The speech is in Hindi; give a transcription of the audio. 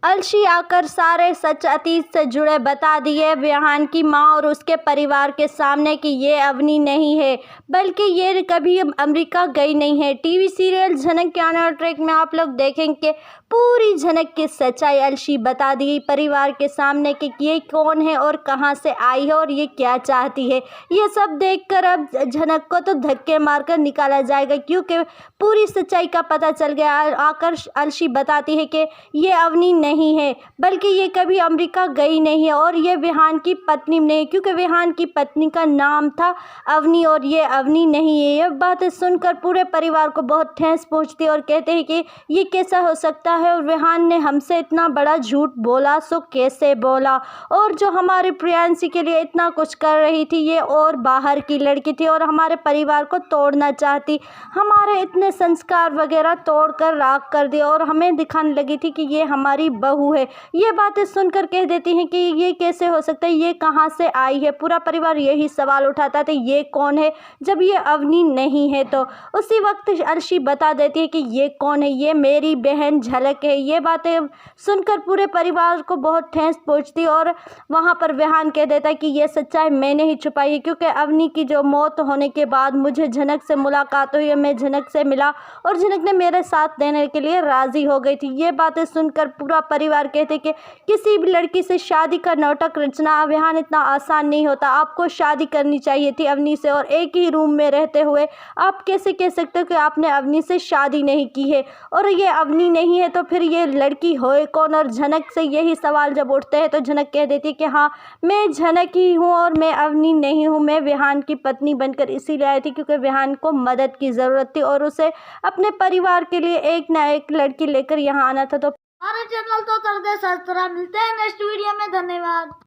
अलशी आकर सारे सच अतीत से जुड़े बता दिए विहान की मां और उसके परिवार के सामने कि ये अवनी नहीं है, बल्कि ये कभी अमेरिका गई नहीं है। टीवी सीरियल झनक के आने वाले ट्रैक में आप लोग देखेंगे पूरी झनक की सच्चाई अलशी बता दी परिवार के सामने कि ये कौन है और कहां से आई है और ये क्या चाहती है। ये सब देखकर अब झनक को तो धक्के मारकर निकाला जाएगा, क्योंकि पूरी सच्चाई का पता चल गया। आकर अलशी बताती है कि ये अवनी नहीं है, बल्कि ये कभी अमेरिका गई नहीं है और ये विहान की पत्नी नहीं है, क्योंकि विहान की पत्नी का नाम था अवनी और ये अवनी नहीं है। ये बातें सुनकर पूरे परिवार को बहुत ठेस पहुंचती है और कहते हैं कि ये कैसा हो सकता है और विहान ने हमसे इतना बड़ा झूठ बोला, सो कैसे बोला। और जो हमारे प्रियांशी के लिए इतना कुछ कर रही थी, ये और बाहर की लड़की थी और हमारे परिवार को तोड़ना चाहती, हमारे इतने संस्कार वगैरह तोड़कर राख कर दिया और हमें दिखाने लगी थी कि ये हमारी बहू है। ये बातें सुनकर कह देती हैं कि ये कैसे हो सकता है, ये कहाँ से आई है। पूरा परिवार यही सवाल उठाता था, ये कौन है जब ये अवनी नहीं है। तो उसी वक्त अर्शी बता देती है कि ये कौन है, ये मेरी बहन झलक है। ये बातें सुनकर पूरे परिवार को बहुत ठेस पहुंचती और वहाँ पर विहान कह देता है कि ये सच्चाई मैंने ही छुपाई है, क्योंकि अवनी की जो मौत होने के बाद मुझे झनक से मुलाकात हुई, मैं झनक से मिला और झनक ने मेरे साथ देने के लिए राजी हो गई थी। ये बातें सुनकर पूरा परिवार कहते कि किसी भी लड़की से शादी का नाटक रचना विहान इतना आसान नहीं होता, आपको शादी करनी चाहिए थी अवनी से, और एक ही रूम में रहते हुए आप कैसे कह सकते हो कि आपने अवनी से शादी नहीं की है। और ये अवनी नहीं है तो फिर ये लड़की होए कौन। और झनक से यही सवाल जब उठते हैं तो झनक कह देती है कि हाँ, मैं झनक ही हूँ और मैं अवनी नहीं हूँ, मैं विहान की पत्नी बनकर इसीलिए आई थी क्योंकि विहान को मदद की ज़रूरत थी और उसे अपने परिवार के लिए एक ना एक लड़की लेकर यहाँ आना था। तो हमारे चैनल तो कर दे सब्सक्राइब। मिलते हैं नेक्स्ट वीडियो में। धन्यवाद।